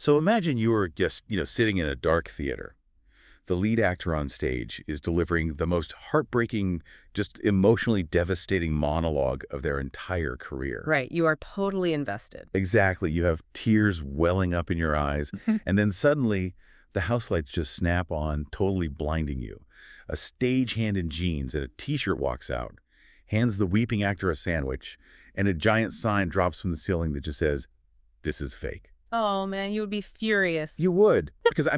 So imagine you are just, sitting in a dark theater. The lead actor on stage is delivering the most heartbreaking, just emotionally devastating monologue of their entire career. Right, you are totally invested. Exactly. You have tears welling up in your eyes, and then suddenly the house lights just snap on, totally blinding you. A stagehand in jeans and a t-shirt walks out, hands the weeping actor a sandwich, and a giant sign drops from the ceiling that just says, "This is fake." Oh man, you would be furious. You would, because,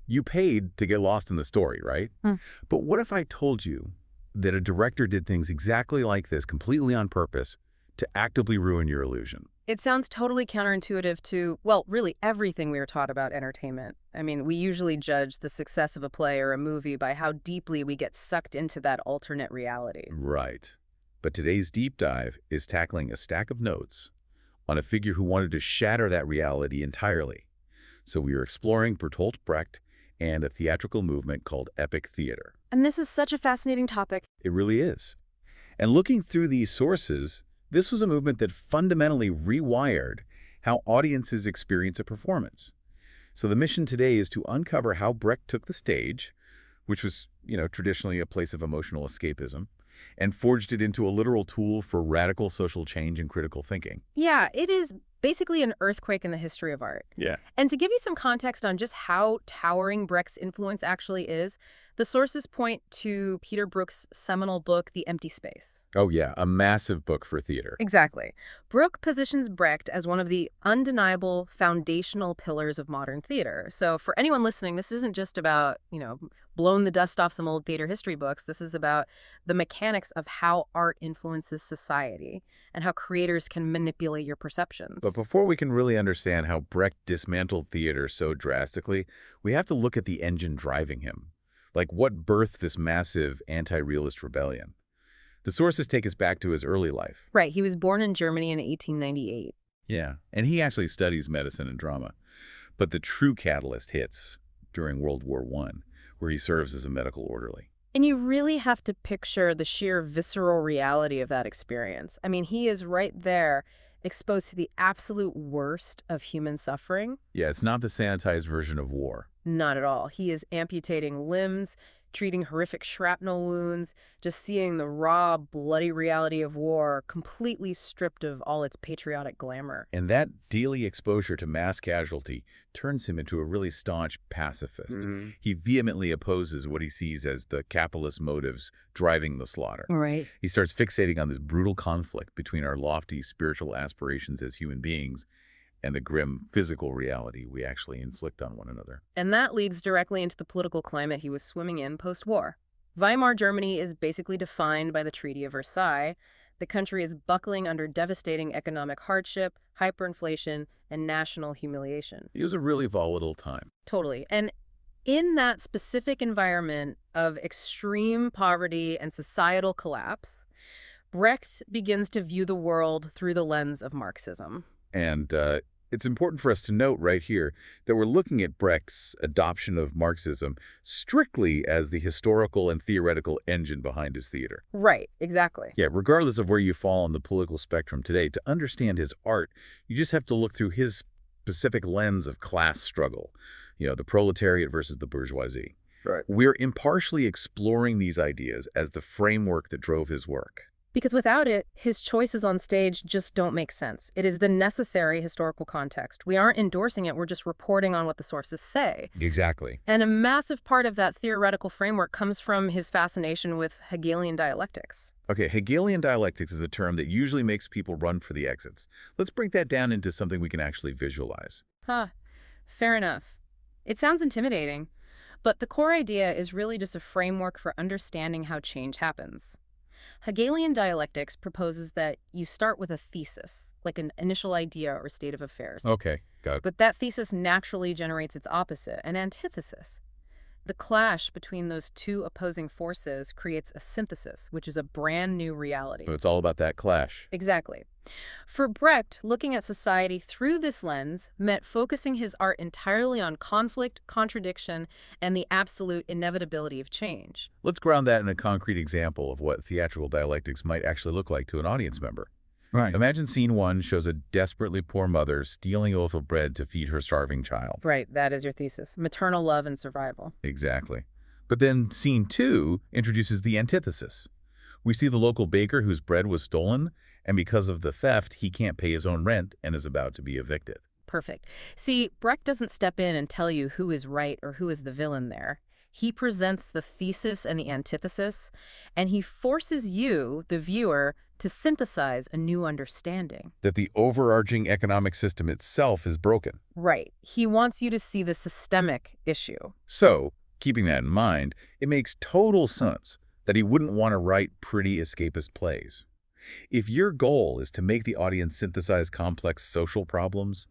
you paid to get lost in the story, right? Hmm. But what if I told you that a director did things exactly like this, completely on purpose, to actively ruin your illusion? It sounds totally counterintuitive to, well, really everything we are taught about entertainment. I mean, we usually judge the success of a play or a movie by how deeply we get sucked into that alternate reality. Right. But today's deep dive is tackling a stack of notes on a figure who wanted to shatter that reality entirely. So we are exploring Bertolt Brecht and a theatrical movement called epic theater. And this is such a fascinating topic. It really is. And looking through these sources, this was a movement that fundamentally rewired how audiences experience a performance. So the mission today is to uncover how Brecht took the stage, which was, traditionally a place of emotional escapism, and forged it into a literal tool for radical social change and critical thinking. Yeah, it is basically an earthquake in the history of art. Yeah. And to give you some context on just how towering Brecht's influence actually is, the sources point to Peter Brook's seminal book, The Empty Space. Oh, yeah, a massive book for theater. Exactly. Brooke positions Brecht as one of the undeniable foundational pillars of modern theater. So for anyone listening, this isn't just about, blown the dust off some old theater history books. This is about the mechanics of how art influences society and how creators can manipulate your perceptions. But before we can really understand how Brecht dismantled theater so drastically, we have to look at the engine driving him. Like, what birthed this massive anti-realist rebellion? The sources take us back to his early life. Right. He was born in Germany in 1898. Yeah, and he actually studies medicine and drama. But the true catalyst hits during World War I, where he serves as a medical orderly. And you really have to picture the sheer visceral reality of that experience. I mean, he is right there, exposed to the absolute worst of human suffering. Yeah, it's not the sanitized version of war. Not at all. He is amputating limbs, treating horrific shrapnel wounds, just seeing the raw, bloody reality of war completely stripped of all its patriotic glamour. And that daily exposure to mass casualty turns him into a really staunch pacifist. He vehemently opposes what he sees as the capitalist motives driving the slaughter. Right. He starts fixating on this brutal conflict between our lofty spiritual aspirations as human beings and the grim physical reality we actually inflict on one another. And that leads directly into the political climate he was swimming in post-war. Weimar Germany is basically defined by the Treaty of Versailles. The country is buckling under devastating economic hardship, hyperinflation, and national humiliation. It was a really volatile time. Totally. And in that specific environment of extreme poverty and societal collapse, Brecht begins to view the world through the lens of Marxism. And it's important for us to note right here that we're looking at Brecht's adoption of Marxism strictly as the historical and theoretical engine behind his theater. Right, exactly. Yeah, regardless of where you fall on the political spectrum today, to understand his art, you just have to look through his specific lens of class struggle, the proletariat versus the bourgeoisie. Right. We're impartially exploring these ideas as the framework that drove his work. Because without it, his choices on stage just don't make sense. It is the necessary historical context. We aren't endorsing it, we're just reporting on what the sources say. Exactly. And a massive part of that theoretical framework comes from his fascination with Hegelian dialectics. Okay, Hegelian dialectics is a term that usually makes people run for the exits. Let's break that down into something we can actually visualize. Fair enough. It sounds intimidating, but the core idea is really just a framework for understanding how change happens. Hegelian dialectics proposes that you start with a thesis, like an initial idea or state of affairs. Okay, got it. But that thesis naturally generates its opposite, an antithesis. The clash between those two opposing forces creates a synthesis, which is a brand new reality. So it's all about that clash. Exactly. For Brecht, looking at society through this lens meant focusing his art entirely on conflict, contradiction, and the absolute inevitability of change. Let's ground that in a concrete example of what theatrical dialectics might actually look like to an audience member. Right. Imagine scene 1 shows a desperately poor mother stealing a loaf of bread to feed her starving child. Right, that is your thesis. Maternal love and survival. Exactly. But then scene 2 introduces the antithesis. We see the local baker whose bread was stolen, and because of the theft, he can't pay his own rent and is about to be evicted. Perfect. See, Brecht doesn't step in and tell you who is right or who is the villain there. He presents the thesis and the antithesis, and he forces you, the viewer, to synthesize a new understanding. That the overarching economic system itself is broken. Right. He wants you to see the systemic issue. So, keeping that in mind, it makes total sense that he wouldn't want to write pretty escapist plays. If your goal is to make the audience synthesize complex social problems,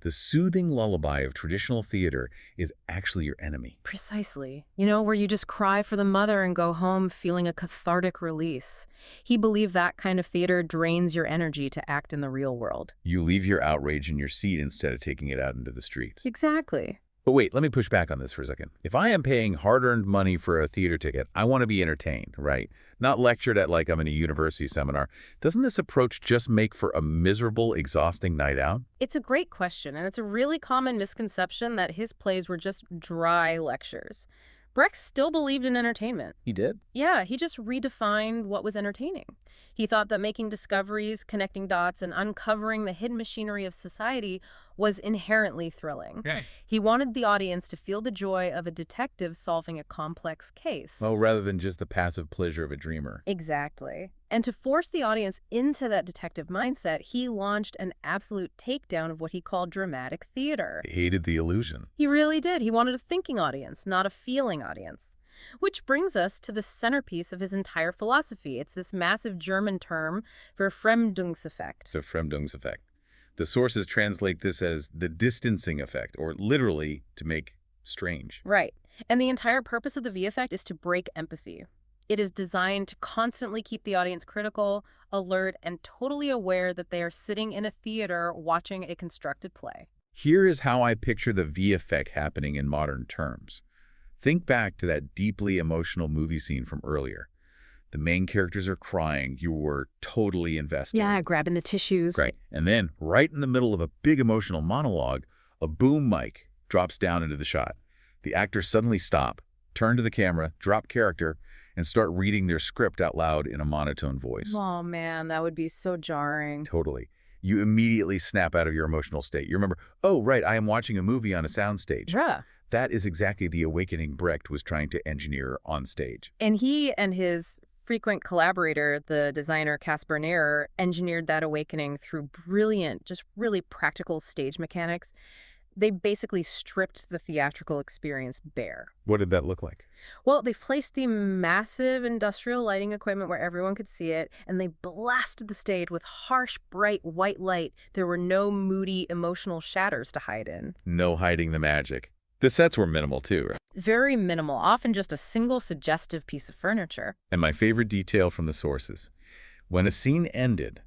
the soothing lullaby of traditional theater is actually your enemy. Precisely. You know, where you just cry for the mother and go home feeling a cathartic release. He believed that kind of theater drains your energy to act in the real world. You leave your outrage in your seat instead of taking it out into the streets. Exactly. But wait, let me push back on this for a second. If I am paying hard-earned money for a theater ticket, I want to be entertained, right? Not lectured at like I'm in a university seminar. Doesn't this approach just make for a miserable, exhausting night out? It's a great question, and it's a really common misconception that his plays were just dry lectures. Brecht still believed in entertainment. He did? Yeah, he just redefined what was entertaining. He thought that making discoveries, connecting dots, and uncovering the hidden machinery of society was inherently thrilling. Okay. He wanted the audience to feel the joy of a detective solving a complex case. Oh, rather than just the passive pleasure of a dreamer. Exactly. And to force the audience into that detective mindset, he launched an absolute takedown of what he called dramatic theater. I hated the illusion. He really did. He wanted a thinking audience, not a feeling audience. Which brings us to the centerpiece of his entire philosophy. It's this massive German term for Fremdungseffekt. The Fremdungseffekt. The sources translate this as the distancing effect, or literally to make strange. Right. And the entire purpose of the V-effect is to break empathy. It is designed to constantly keep the audience critical, alert, and totally aware that they are sitting in a theater watching a constructed play. Here is how I picture the V-effect happening in modern terms. Think back to that deeply emotional movie scene from earlier. The main characters are crying. You were totally invested. Yeah, grabbing the tissues. Right. And then, right in the middle of a big emotional monologue, a boom mic drops down into the shot. The actors suddenly stop, turn to the camera, drop character, and start reading their script out loud in a monotone voice. Oh, man, that would be so jarring. Totally. You immediately snap out of your emotional state. You remember, oh, right, I am watching a movie on a soundstage. Yeah. That is exactly the awakening Brecht was trying to engineer on stage. And he and his frequent collaborator, the designer Caspar Neuer, engineered that awakening through brilliant, just really practical stage mechanics. They basically stripped the theatrical experience bare. What did that look like? Well, they placed the massive industrial lighting equipment where everyone could see it, and they blasted the stage with harsh, bright white light. There were no moody, emotional shadows to hide in. No hiding the magic. The sets were minimal too, right? Very minimal, often just a single suggestive piece of furniture. And my favorite detail from the sources. When a scene ended,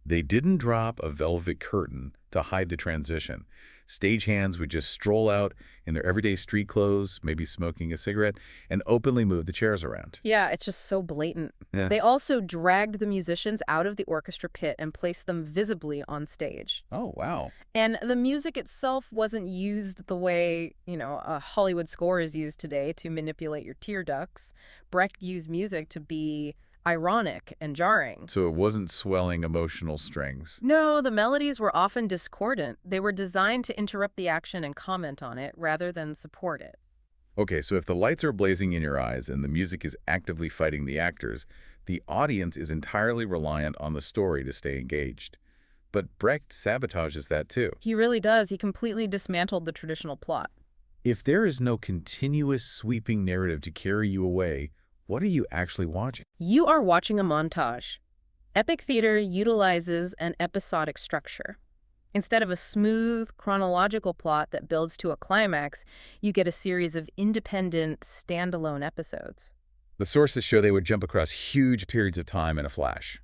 they didn't drop a velvet curtain to hide the transition. Stagehands would just stroll out in their everyday street clothes, maybe smoking a cigarette, and openly move the chairs around. Yeah, it's just so blatant. Yeah. They also dragged the musicians out of the orchestra pit and placed them visibly on stage. Oh, wow. And the music itself wasn't used the way, a Hollywood score is used today to manipulate your tear ducts. Brecht used music to be ironic and jarring. So it wasn't swelling emotional strings. No, the melodies were often discordant. They were designed to interrupt the action and comment on it rather than support it. Okay, so if the lights are blazing in your eyes and the music is actively fighting the actors, the audience is entirely reliant on the story to stay engaged. But Brecht sabotages that too. He really does. He completely dismantled the traditional plot. If there is no continuous sweeping narrative to carry you away, what are you actually watching? You are watching a montage. Epic theater utilizes an episodic structure. Instead of a smooth, chronological plot that builds to a climax, you get a series of independent, standalone episodes. The sources show they would jump across huge periods of time in a flash.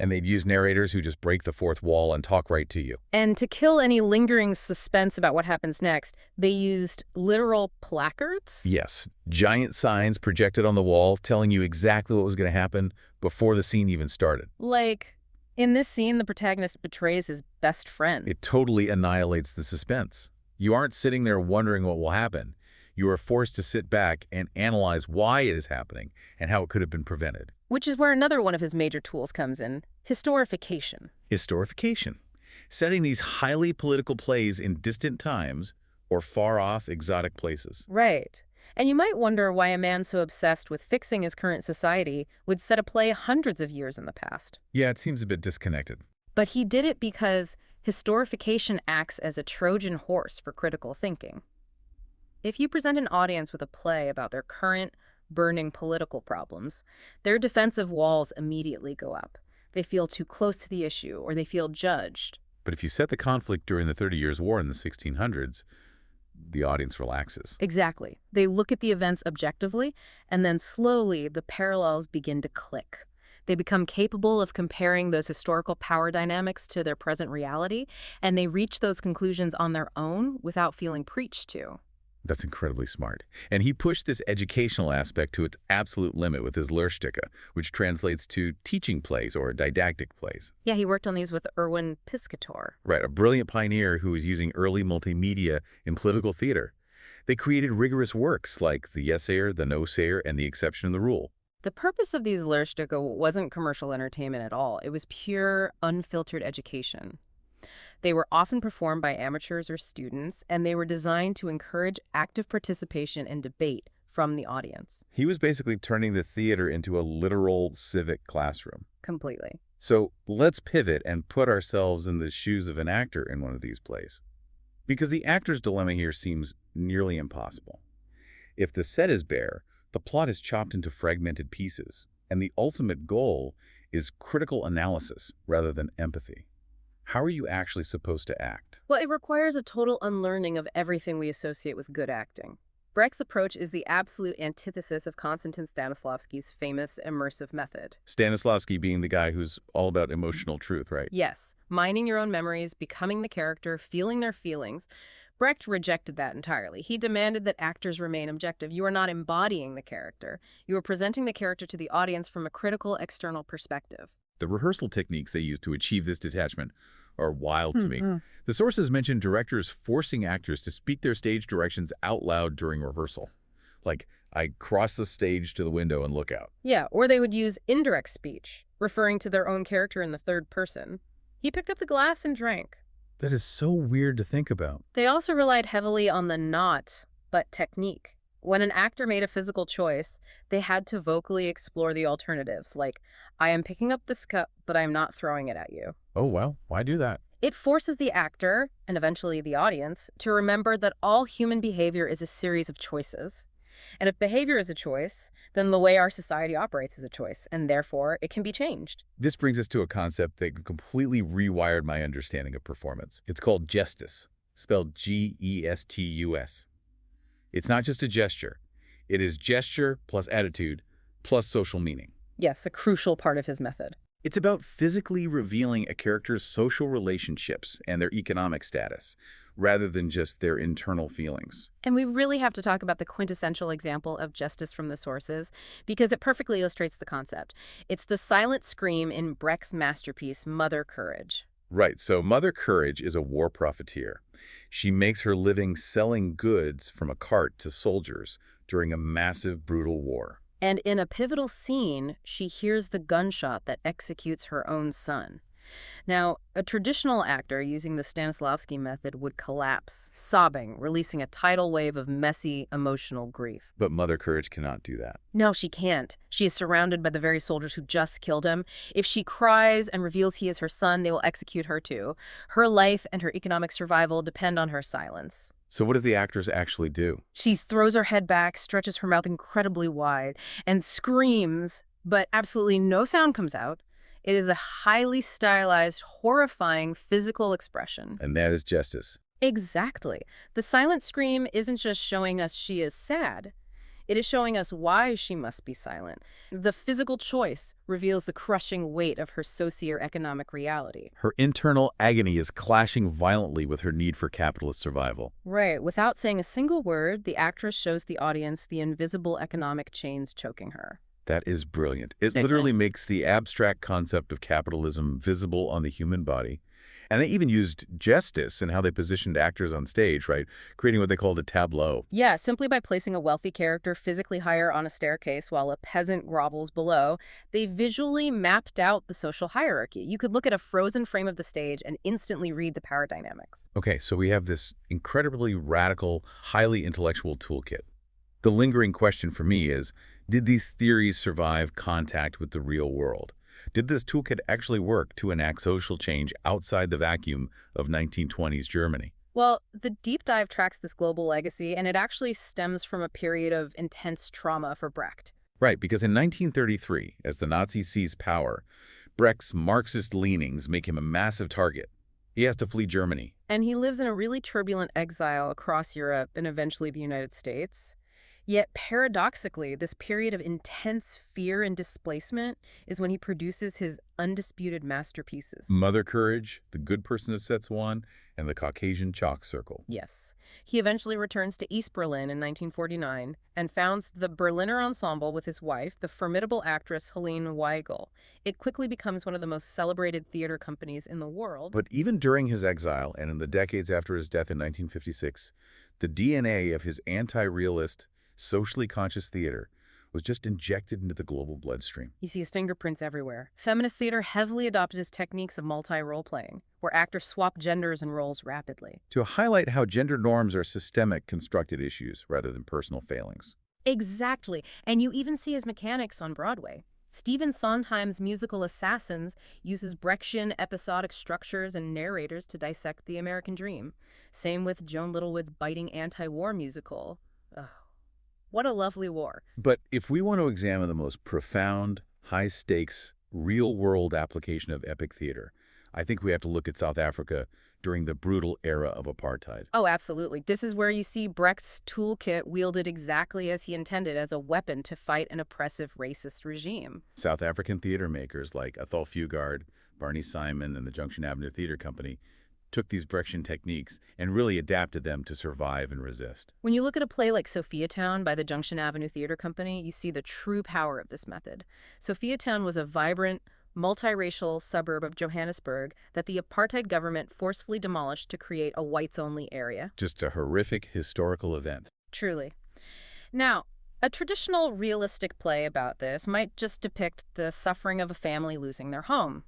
And they'd use narrators who just break the fourth wall and talk right to you. And to kill any lingering suspense about what happens next, they used literal placards? Yes, giant signs projected on the wall telling you exactly what was going to happen before the scene even started. Like In this scene, the protagonist betrays his best friend. It totally annihilates the suspense. You aren't sitting there wondering what will happen. You are forced to sit back and analyze why it is happening and how it could have been prevented. Which is where another one of his major tools comes in, historification. Historification. Setting these highly political plays in distant times or far-off exotic places. Right. And you might wonder why a man so obsessed with fixing his current society would set a play hundreds of years in the past. Yeah, it seems a bit disconnected. But he did it because historification acts as a Trojan horse for critical thinking. If you present an audience with a play about their current, burning political problems, their defensive walls immediately go up. They feel too close to the issue, or they feel judged. But if you set the conflict during the 30 Years' War in the 1600s, the audience relaxes. Exactly. They look at the events objectively, and then slowly the parallels begin to click. They become capable of comparing those historical power dynamics to their present reality, and they reach those conclusions on their own without feeling preached to. That's incredibly smart. And he pushed this educational aspect to its absolute limit with his Lehrstücke, which translates to teaching plays or didactic plays. Yeah, he worked on these with Erwin Piscator. Right, a brilliant pioneer who was using early multimedia in political theater. They created rigorous works like The Yes-Sayer, The No-Sayer, and The Exception and the Rule. The purpose of these Lehrstücke wasn't commercial entertainment at all. It was pure, unfiltered education. They were often performed by amateurs or students, and they were designed to encourage active participation and debate from the audience. He was basically turning the theater into a literal civic classroom. Completely. So let's pivot and put ourselves in the shoes of an actor in one of these plays. Because the actor's dilemma here seems nearly impossible. If the set is bare, the plot is chopped into fragmented pieces, and the ultimate goal is critical analysis rather than empathy. How are you actually supposed to act? Well, it requires a total unlearning of everything we associate with good acting. Brecht's approach is the absolute antithesis of Konstantin Stanislavski's famous immersive method. Stanislavski being the guy who's all about emotional truth, right? Yes, mining your own memories, becoming the character, feeling their feelings. Brecht rejected that entirely. He demanded that actors remain objective. You are not embodying the character. You are presenting the character to the audience from a critical external perspective. The rehearsal techniques they use to achieve this detachment are wild to me. The sources mention directors forcing actors to speak their stage directions out loud during rehearsal. Like, I cross the stage to the window and look out. Yeah, or they would use indirect speech, referring to their own character in the third person. He picked up the glass and drank. That is so weird to think about. They also relied heavily on the not, but technique. When an actor made a physical choice, they had to vocally explore the alternatives, like, I am picking up this cup, but I am not throwing it at you. Oh, well, why do that? It forces the actor, and eventually the audience, to remember that all human behavior is a series of choices. And if behavior is a choice, then the way our society operates is a choice, and therefore it can be changed. This brings us to a concept that completely rewired my understanding of performance. It's called gestus, spelled G-E-S-T-U-S. It's not just a gesture. It is gesture plus attitude plus social meaning. Yes, a crucial part of his method. It's about physically revealing a character's social relationships and their economic status, rather than just their internal feelings. And we really have to talk about the quintessential example of gestus from the sources, because it perfectly illustrates the concept. It's the silent scream in Brecht's masterpiece, Mother Courage. Right, so Mother Courage is a war profiteer. She makes her living selling goods from a cart to soldiers during a massive, brutal war. And in a pivotal scene, she hears the gunshot that executes her own son. Now, a traditional actor using the Stanislavski method would collapse, sobbing, releasing a tidal wave of messy, emotional grief. But Mother Courage cannot do that. No, she can't. She is surrounded by the very soldiers who just killed him. If she cries and reveals he is her son, they will execute her too. Her life and her economic survival depend on her silence. So what does the actress actually do? She throws her head back, stretches her mouth incredibly wide, and screams, but absolutely no sound comes out. It is a highly stylized, horrifying physical expression. And that is gestus. Exactly. The silent scream isn't just showing us she is sad. It is showing us why she must be silent. The physical choice reveals the crushing weight of her socioeconomic reality. Her internal agony is clashing violently with her need for capitalist survival. Right. Without saying a single word, the actress shows the audience the invisible economic chains choking her. That is brilliant. It literally makes the abstract concept of capitalism visible on the human body. And they even used justice in how they positioned actors on stage, right? Creating what they called a tableau. Yeah, simply by placing a wealthy character physically higher on a staircase while a peasant grovels below, they visually mapped out the social hierarchy. You could look at a frozen frame of the stage and instantly read the power dynamics. Okay, so we have this incredibly radical, highly intellectual toolkit. The lingering question for me is, did these theories survive contact with the real world? Did this toolkit actually work to enact social change outside the vacuum of 1920s Germany? Well, the deep dive tracks this global legacy, and it actually stems from a period of intense trauma for Brecht. Right, because in 1933, as the Nazis seize power, Brecht's Marxist leanings make him a massive target. He has to flee Germany. And he lives in a really turbulent exile across Europe and eventually the United States. Yet, paradoxically, this period of intense fear and displacement is when he produces his undisputed masterpieces. Mother Courage, The Good Person of Szechuan, and The Caucasian Chalk Circle. Yes. He eventually returns to East Berlin in 1949 and founds the Berliner Ensemble with his wife, the formidable actress Helene Weigel. It quickly becomes one of the most celebrated theater companies in the world. But even during his exile and in the decades after his death in 1956, the DNA of his anti-realist, socially conscious theater was just injected into the global bloodstream. You see his fingerprints everywhere. Feminist theater heavily adopted his techniques of multi-role playing, where actors swap genders and roles rapidly. To highlight how gender norms are systemic constructed issues rather than personal failings. Exactly. And you even see his mechanics on Broadway. Stephen Sondheim's musical Assassins uses Brechtian episodic structures and narrators to dissect the American dream. Same with Joan Littlewood's biting anti-war musical. Ugh. What a lovely war. But if we want to examine the most profound, high-stakes, real-world application of epic theater, I think we have to look at South Africa during the brutal era of apartheid. Oh, absolutely. This is where you see Brecht's toolkit wielded exactly as he intended, as a weapon to fight an oppressive racist regime. South African theater makers like Athol Fugard, Barney Simon, and the Junction Avenue Theater Company took these Brechtian techniques and really adapted them to survive and resist. When you look at a play like Sophiatown by the Junction Avenue Theater Company, you see the true power of this method. Sophiatown was a vibrant, multiracial suburb of Johannesburg that the apartheid government forcefully demolished to create a whites-only area. Just a horrific historical event. Truly. Now, a traditional realistic play about this might just depict the suffering of a family losing their home.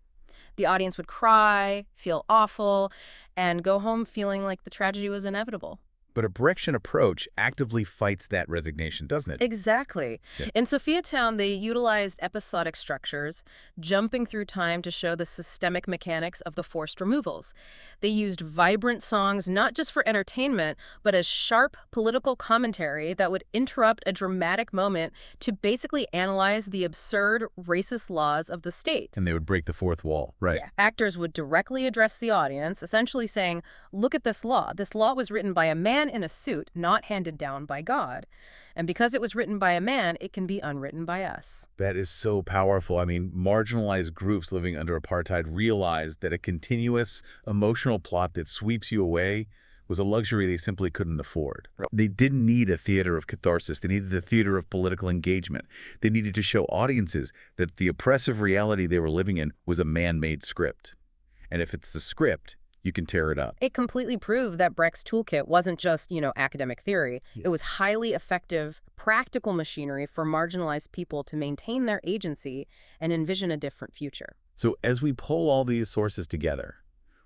The audience would cry, feel awful, and go home feeling like the tragedy was inevitable. But a Brechtian approach actively fights that resignation, doesn't it? Exactly. Yeah. In Sophiatown, they utilized episodic structures, jumping through time to show the systemic mechanics of the forced removals. They used vibrant songs not just for entertainment, but as sharp political commentary that would interrupt a dramatic moment to basically analyze the absurd racist laws of the state. And they would break the fourth wall, right? Yeah. Actors would directly address the audience, essentially saying, look at this law. This law was written by a man in a suit, not handed down by God. And because it was written by a man, it can be unwritten by us. That is so powerful. I mean, marginalized groups living under apartheid realized that a continuous emotional plot that sweeps you away was a luxury they simply couldn't afford. They didn't need a theater of catharsis. They needed a theater of political engagement. They needed to show audiences that the oppressive reality they were living in was a man-made script. And if it's the script, you can tear it up. It completely proved that Brecht's toolkit wasn't just, academic theory. Yes. It was highly effective, practical machinery for marginalized people to maintain their agency and envision a different future. So as we pull all these sources together,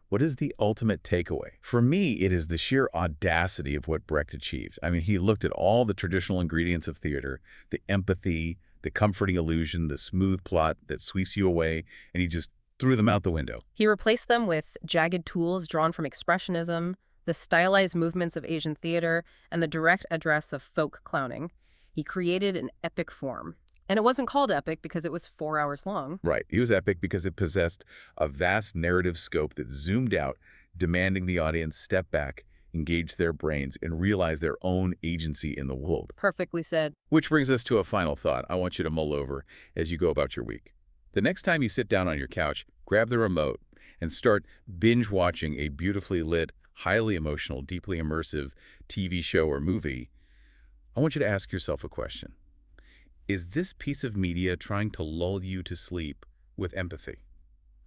what is the ultimate takeaway? For me, it is the sheer audacity of what Brecht achieved. I mean, he looked at all the traditional ingredients of theater, the empathy, the comforting illusion, the smooth plot that sweeps you away, and he just threw them out the window. He replaced them with jagged tools drawn from Expressionism, the stylized movements of Asian theater, and the direct address of folk clowning. He created an epic form. And it wasn't called epic because it was 4 hours long. Right. He was epic because it possessed a vast narrative scope that zoomed out, demanding the audience step back, engage their brains, and realize their own agency in the world. Perfectly said. Which brings us to a final thought I want you to mull over as you go about your week. The next time you sit down on your couch, grab the remote and start binge watching a beautifully lit, highly emotional, deeply immersive TV show or movie. I want you to ask yourself a question. Is this piece of media trying to lull you to sleep with empathy?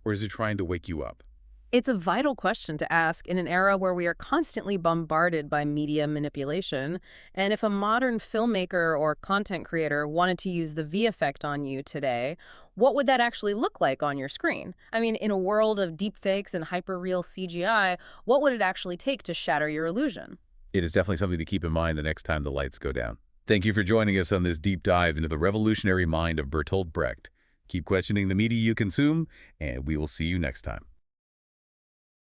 Or is it trying to wake you up? It's a vital question to ask in an era where we are constantly bombarded by media manipulation. And if a modern filmmaker or content creator wanted to use the V effect on you today, what would that actually look like on your screen? I mean, in a world of deepfakes and hyperreal CGI, what would it actually take to shatter your illusion? It is definitely something to keep in mind the next time the lights go down. Thank you for joining us on this deep dive into the revolutionary mind of Bertolt Brecht. Keep questioning the media you consume, and we will see you next time.